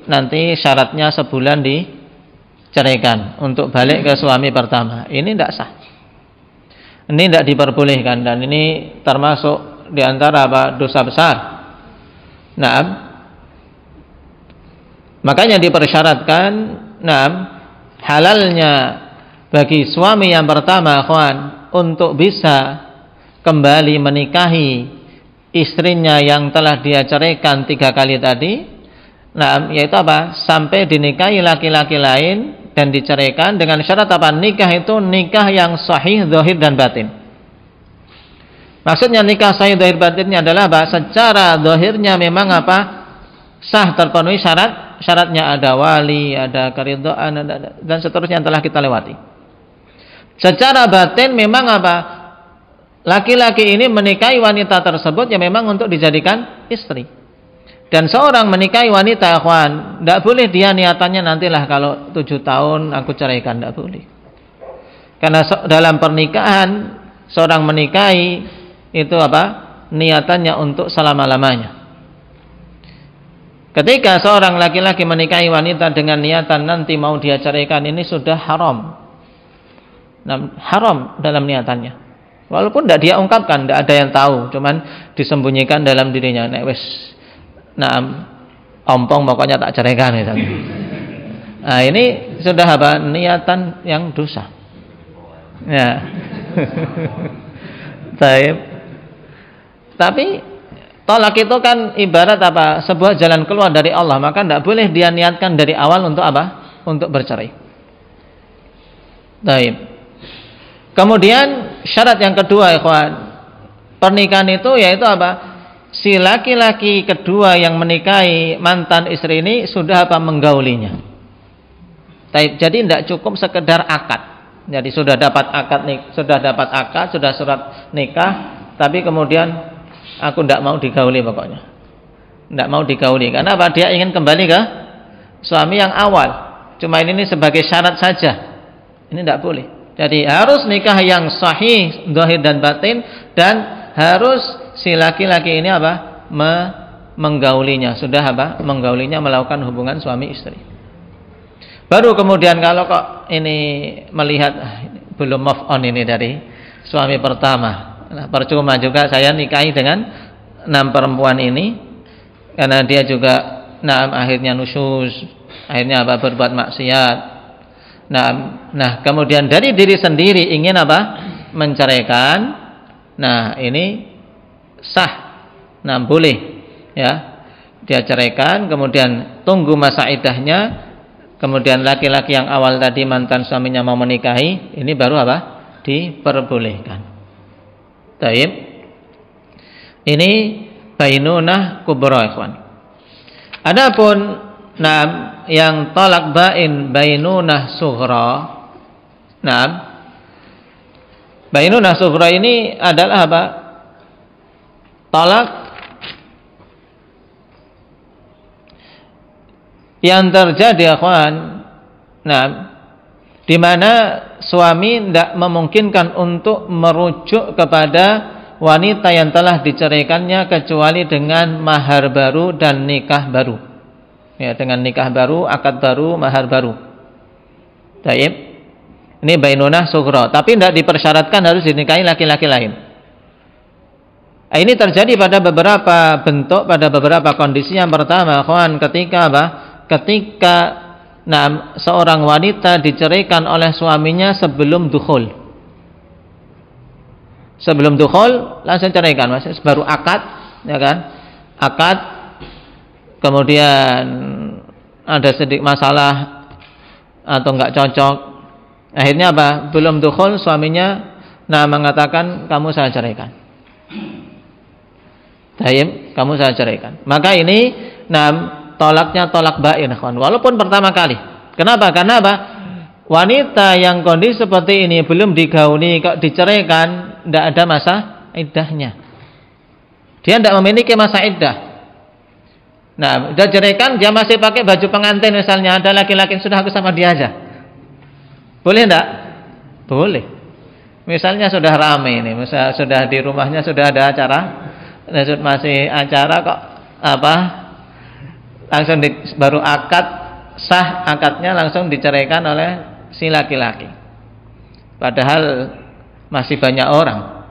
nanti syaratnya sebulan diceraikan untuk balik ke suami pertama. Ini tidak sah. Ini tidak diperbolehkan dan ini termasuk diantara dosa besar. Makanya dipersyaratkan halalnya bagi suami yang pertama, ikhwan, untuk bisa kembali menikahi istrinya yang telah dia ceraikan 3 kali tadi, yaitu sampai dinikahi laki-laki lain dan diceraikan dengan syarat nikah itu nikah yang sahih zahir dan batin. Maksudnya nikah sahih zahir batinnya adalah secara zahirnya memang sah, terpenuhi syaratnya, ada wali, ada keridhaan, dan seterusnya yang telah kita lewati. Secara batin memang laki-laki ini menikahi wanita tersebut yang memang untuk dijadikan istri. Dan seorang menikahi wanita, ikhwan, tidak boleh dia niatannya nantilah kalau 7 tahun aku ceraikan, tidak boleh. Karena dalam pernikahan seorang menikahi itu niatannya untuk selama-lamanya. Ketika seorang laki-laki menikahi wanita dengan niatan nanti mau dia ceraikan, ini sudah haram. Haram dalam niatannya. Walaupun tidak dia ungkapkan, tidak ada yang tahu, cuman disembunyikan dalam dirinya. Ompong pokoknya tak ceraikan misalnya. Ini sudah niatan yang dosa. Ya. Tapi tolak itu kan ibarat sebuah jalan keluar dari Allah, maka tidak boleh dia niatkan dari awal untuk untuk bercerai. Kemudian syarat yang kedua, ikhwan, pernikahan itu yaitu apa? Si laki-laki kedua yang menikahi mantan istri ini sudah apa? Menggaulinya. Jadi tidak cukup sekedar akad. Jadi sudah dapat akad, sudah surat nikah, tapi kemudian aku tidak mau digauli pokoknya. Tidak mau digauli. Karena apa? Dia ingin kembali ke suami yang awal. Cuma ini sebagai syarat saja. Ini tidak boleh. Jadi harus nikah yang sahih, zahir dan batin, dan harus si laki-laki ini apa? Menggaulinya. Sudah apa? Menggaulinya, melakukan hubungan suami istri. Baru kemudian kalau kok ini melihat belum move on ini dari suami pertama, nah, percuma juga saya nikahi dengan 6 perempuan ini, karena dia juga akhirnya nusyuz, akhirnya apa? Berbuat maksiat. Nah kemudian dari diri sendiri ingin apa? Menceraikan. Nah ini sah. Nah boleh ya, dia ceraikan, kemudian tunggu masa iddahnya. Kemudian laki-laki yang awal tadi mantan suaminya mau menikahi, ini baru apa? Diperbolehkan. Taib. Ini bainunah kubra, ikhwan. Adapun yang talak bain bainunah sughra. Bainunah sughra ini adalah apa? Talak yang terjadi, akhwan, di mana suami tidak memungkinkan untuk merujuk kepada wanita yang telah diceraikannya kecuali dengan mahar baru dan nikah baru. Ya, dengan nikah baru, akad baru, mahar baru. Taib. Ini bainunah sughra, tapi tidak dipersyaratkan harus dinikahi laki-laki lain. Ini terjadi pada beberapa bentuk, pada beberapa kondisi. Yang pertama, akhwan, ketika apa? Ketika seorang wanita diceraikan oleh suaminya sebelum dukhul. Sebelum dukhul langsung ceraikan, maksudnya baru akad, ya kan? Akad, kemudian ada sedikit masalah atau enggak cocok. Akhirnya apa? Belum dukhul suaminya mengatakan kamu saya ceraikan. Tayyib, kamu saya ceraikan. Maka ini tolaknya tolak bain, kawan. Walaupun pertama kali. Kenapa? Karena apa? Wanita yang kondisi seperti ini belum digauli kok diceraikan, tidak ada masa iddahnya. Dia tidak memiliki masa iddah. Sudah ceraikan, dia masih pakai baju pengantin misalnya, ada laki-laki sudah aku sama dia aja. Boleh tidak? Boleh. Misalnya sudah ramai ini, misalnya sudah di rumahnya sudah ada acara, masih acara kok langsung baru akad, sah akadnya langsung diceraikan oleh si laki-laki. Padahal masih banyak orang.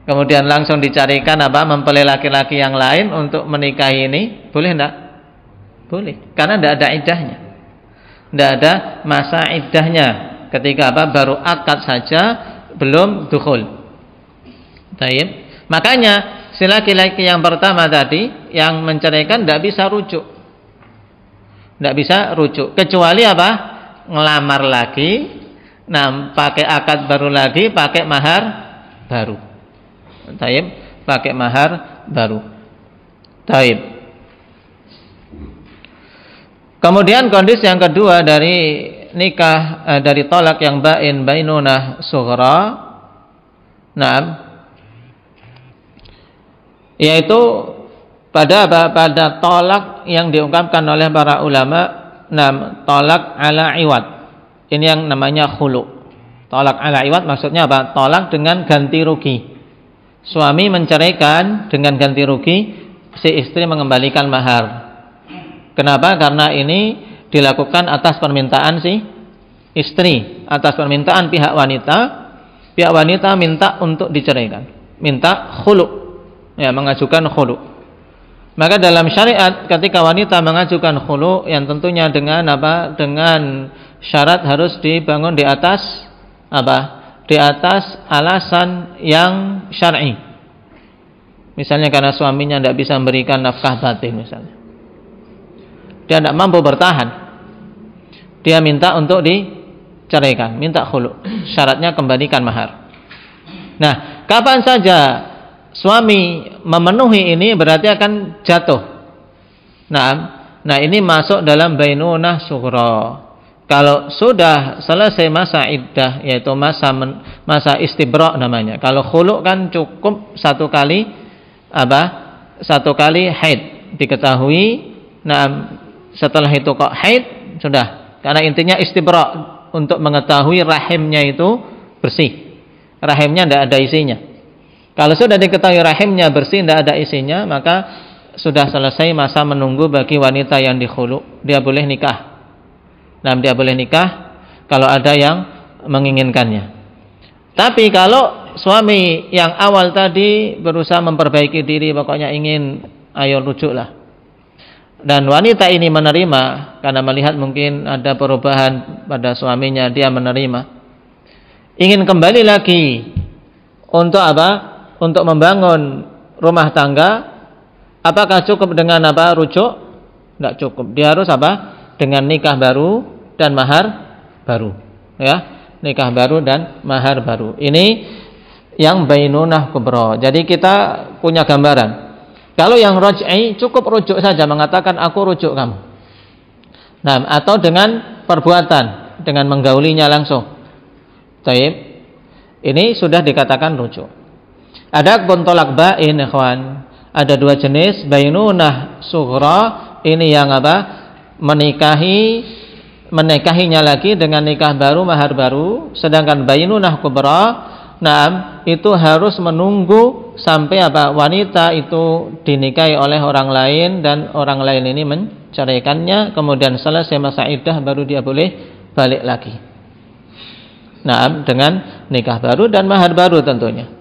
Kemudian langsung dicarikan mempelai laki-laki yang lain untuk menikahi ini, boleh enggak? Boleh, karena enggak ada iddahnya. Enggak ada masa iddahnya ketika baru akad saja, belum dukhul. Taib. Makanya si laki-laki yang pertama tadi yang menceraikan tidak bisa rujuk. Tidak bisa rujuk kecuali apa? Ngelamar lagi, pakai akad baru lagi, pakai mahar baru. Taib, pakai mahar baru. Taib. Kemudian kondisi yang kedua dari nikah, dari tolak yang bainunah sughra, yaitu pada tolak yang diungkapkan oleh para ulama, tolak ala iwad. Ini yang namanya khulu. Tolak ala iwad maksudnya apa? Tolak dengan ganti rugi. Suami menceraikan dengan ganti rugi, si istri mengembalikan mahar. Kenapa? Karena ini dilakukan atas permintaan si istri, atas permintaan pihak wanita. Pihak wanita minta untuk diceraikan, minta khulu, ya, mengajukan khulu. Maka dalam syariat ketika wanita mengajukan khulu, yang tentunya dengan dengan syarat harus dibangun di atas di atas alasan yang syar'i. Misalnya karena suaminya tidak bisa memberikan nafkah batin misalnya, dia tidak mampu bertahan, dia minta untuk ceraikan, minta khulu. Syaratnya kembalikan mahar. Nah, kapan saja suami memenuhi ini berarti akan jatuh. Nah ini masuk dalam bainunah sughra. Kalau sudah selesai masa iddah, yaitu masa istibra namanya. Kalau khulu kan cukup satu kali haid diketahui. Nah, setelah itu kok haid sudah. Karena intinya istibra untuk mengetahui rahimnya itu bersih. Rahimnya tidak ada isinya. Kalau sudah diketahui rahimnya bersih, tidak ada isinya, maka sudah selesai masa menunggu bagi wanita yang dikhulu. Dia boleh nikah. Nah, dia boleh nikah kalau ada yang menginginkannya. Tapi kalau suami yang awal tadi berusaha memperbaiki diri, pokoknya ingin, ayo rujuklah. Dan wanita ini menerima karena melihat mungkin ada perubahan pada suaminya, dia menerima. Ingin kembali lagi untuk apa? Untuk membangun rumah tangga. Apakah cukup dengan rujuk? Tidak cukup. Dia harus dengan nikah baru dan mahar baru, ya, nikah baru dan mahar baru. Ini yang bainunah kubra. Jadi kita punya gambaran. Kalau yang raj'i cukup rujuk saja, mengatakan aku rujuk kamu. Nah, atau dengan perbuatan, dengan menggaulinya langsung. Taib. Ini sudah dikatakan rujuk. Ada pun tolak bain, ikhwan. Ada dua jenis, bainunah sughra, ini yang menikahinya lagi dengan nikah baru, mahar baru. Sedangkan bainunah kubra, itu harus menunggu sampai wanita itu dinikahi oleh orang lain dan orang lain ini menceraikannya, kemudian selesai masa iddah baru dia boleh balik lagi. Dengan nikah baru dan mahar baru tentunya.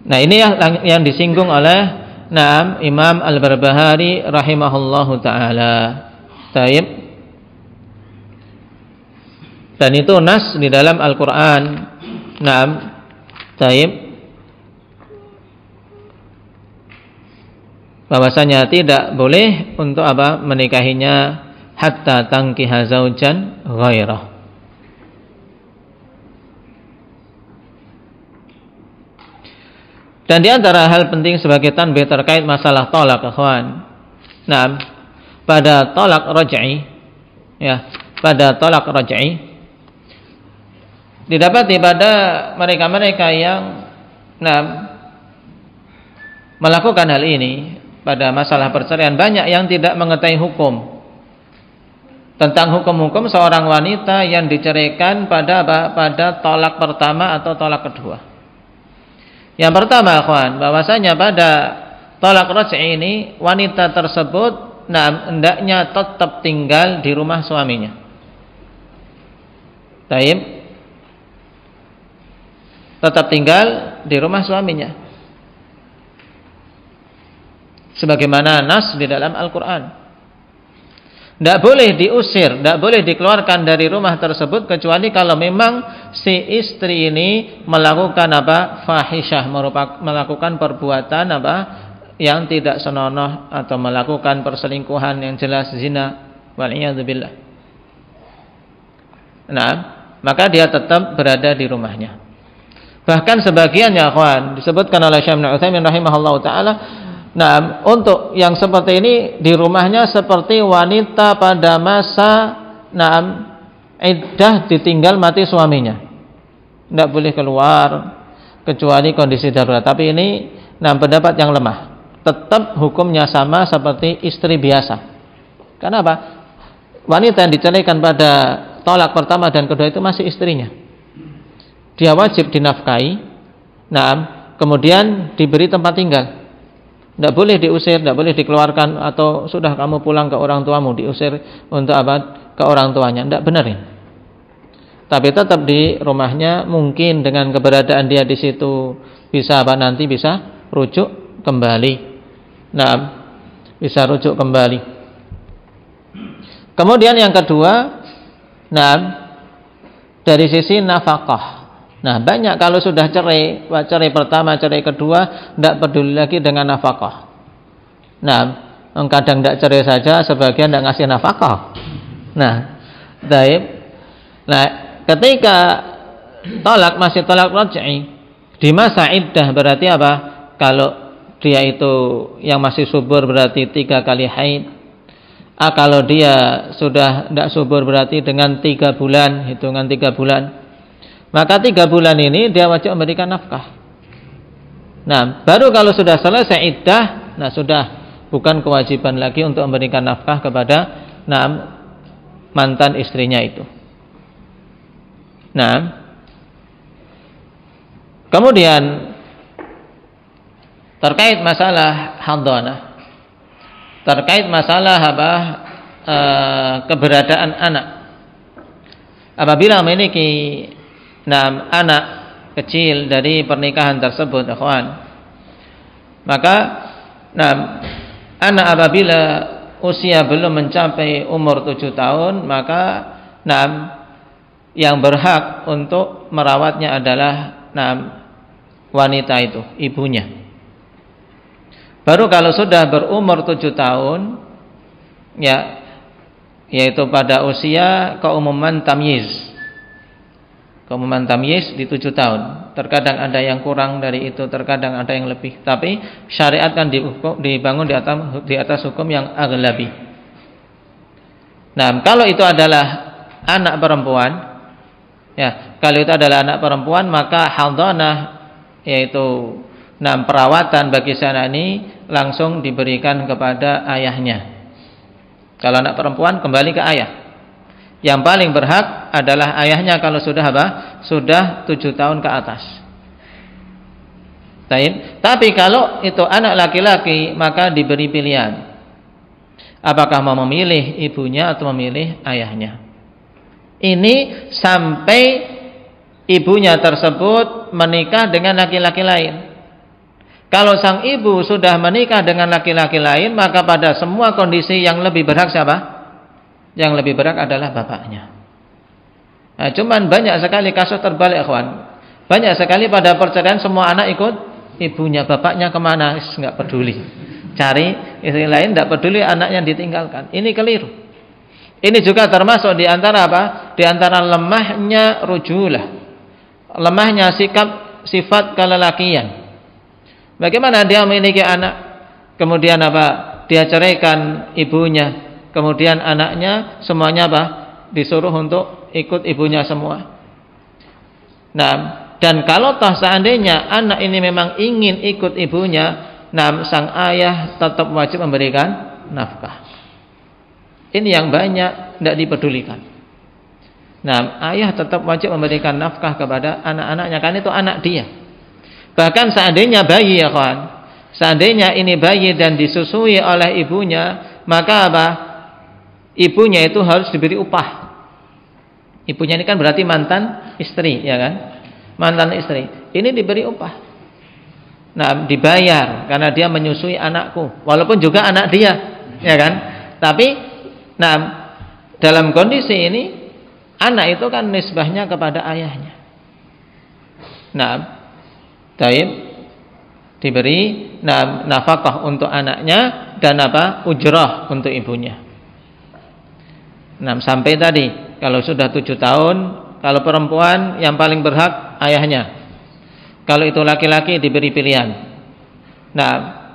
Nah, ini yang disinggung oleh Imam Al-Barbahari rahimahullahu taala. Taib. Dan itu nas di dalam Al-Qur'an. Taib. Bahwasanya tidak boleh untuk menikahinya hatta tankiha zaujan ghairah. Dan di antara hal penting sebagai tanbih terkait masalah tolak, ikhwan. Pada tolak raj'i, ya, pada tolak raj'i didapati pada mereka-mereka yang melakukan hal ini pada masalah perceraian, banyak yang tidak mengetahui hukum tentang hukum-hukum seorang wanita yang diceraikan pada tolak pertama atau tolak kedua. Yang pertama, ikhwan, bahwasanya pada tolak raj'i ini wanita tersebut hendaknya tetap tinggal di rumah suaminya. Taib. Tetap tinggal di rumah suaminya. Sebagaimana nas di dalam Al-Qur'an. Tidak boleh diusir, tidak boleh dikeluarkan dari rumah tersebut kecuali kalau memang si istri ini melakukan fahisyah, melakukan perbuatan yang tidak senonoh atau melakukan perselingkuhan yang jelas zina, wal'iyadzubillah. Maka dia tetap berada di rumahnya. Bahkan sebagian, ya kawan, disebutkan oleh Syekh Ibnu Utsaimin rahimahullahu taala, untuk yang seperti ini di rumahnya seperti wanita pada masa iddah ditinggal mati suaminya. Tidak boleh keluar kecuali kondisi darurat. Tapi ini pendapat yang lemah. Tetap hukumnya sama seperti istri biasa. Karena apa? Wanita yang diceraikan pada tolak pertama dan kedua itu masih istrinya. Dia wajib dinafkahi. Kemudian diberi tempat tinggal. Tidak boleh diusir, tidak boleh dikeluarkan, atau sudah kamu pulang ke orang tuamu, diusir untuk ke orang tuanya. Tidak benar ini. Tapi tetap di rumahnya, mungkin dengan keberadaan dia di situ bisa nanti bisa rujuk kembali. Bisa rujuk kembali. Kemudian yang kedua, dari sisi nafkah. Banyak kalau sudah cerai pertama, cerai kedua, tidak peduli lagi dengan nafkah. Kadang tidak cerai saja, sebagian tidak ngasih nafkah. Baik. Nah, ketika tolak masih tolak raj'i di masa iddah berarti apa? Kalau dia itu yang masih subur berarti 3 kali haid. Kalau dia sudah tidak subur berarti dengan 3 bulan, hitungan 3 bulan. Maka 3 bulan ini dia wajib memberikan nafkah. Nah, baru kalau sudah selesai iddah, nah sudah bukan kewajiban lagi untuk memberikan nafkah kepada mantan istrinya itu. Nah, kemudian terkait masalah hadhanah, terkait masalah keberadaan anak. Apabila memiliki anak kecil dari pernikahan tersebut, ikhwan, maka anak apabila usia belum mencapai umur 7 tahun, maka yang berhak untuk merawatnya adalah wanita itu, ibunya. Baru kalau sudah berumur 7 tahun, yaitu pada usia keumuman tamyiz. Keumuman tamyiz di 7 tahun. Terkadang ada yang kurang dari itu, terkadang ada yang lebih. Tapi syariat kan dibangun di atas hukum yang aghlabi. Nah, kalau itu adalah anak perempuan, kalau itu adalah anak perempuan, maka hadhanah, yaitu perawatan bagi si anak ini langsung diberikan kepada ayahnya. Kalau anak perempuan kembali ke ayah. Yang paling berhak adalah ayahnya kalau sudah Sudah 7 tahun ke atas. Tapi kalau itu anak laki-laki, maka diberi pilihan. Apakah mau memilih ibunya atau memilih ayahnya. Ini sampai ibunya tersebut menikah dengan laki-laki lain. Kalau sang ibu sudah menikah dengan laki-laki lain, maka pada semua kondisi yang lebih berhak siapa? Yang lebih berhak adalah bapaknya. Nah, cuman banyak sekali kasus terbalik, ikhwan. Banyak sekali pada perceraian semua anak ikut ibunya, bapaknya kemana? Nggak peduli. Cari istri lain, nggak peduli anaknya ditinggalkan. Ini keliru. Ini juga termasuk di antara Di antara lemahnya rujulah, lemahnya sifat kelelakian. Bagaimana dia memiliki anak, kemudian dia ceraikan ibunya, kemudian anaknya semuanya disuruh untuk ikut ibunya semua. Nah, dan kalau toh seandainya anak ini memang ingin ikut ibunya, sang ayah tetap wajib memberikan nafkah. Ini yang banyak tidak dipedulikan. Nah, ayah tetap wajib memberikan nafkah kepada anak-anaknya, kan itu anak dia. Bahkan seandainya bayi, ya kawan, seandainya ini bayi dan disusui oleh ibunya, maka ibunya itu harus diberi upah. Ibunya ini kan berarti mantan istri, ya kan? Mantan istri. Ini diberi upah. Nah, dibayar karena dia menyusui anakku, walaupun juga anak dia, ya kan? Tapi, dalam kondisi ini anak itu kan nisbahnya kepada ayahnya. Diberi nafkah untuk anaknya dan ujrah untuk ibunya. Sampai tadi kalau sudah 7 tahun, kalau perempuan yang paling berhak ayahnya. Kalau itu laki-laki diberi pilihan.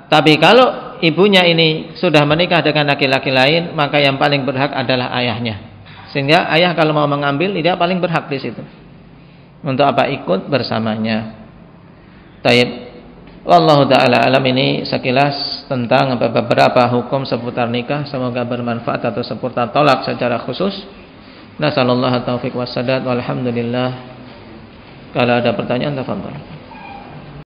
Tapi kalau ibunya ini sudah menikah dengan laki-laki lain, maka yang paling berhak adalah ayahnya. Sehingga ayah kalau mau mengambil, dia paling berhak di situ. Untuk ikut bersamanya. Wallahu ta'ala alam. Ini sekilas tentang beberapa hukum seputar nikah. Semoga bermanfaat atau seputar tolak secara khusus. Nasallallahu taufiq wassadad. Walhamdulillah. Kalau ada pertanyaan, tafadhol.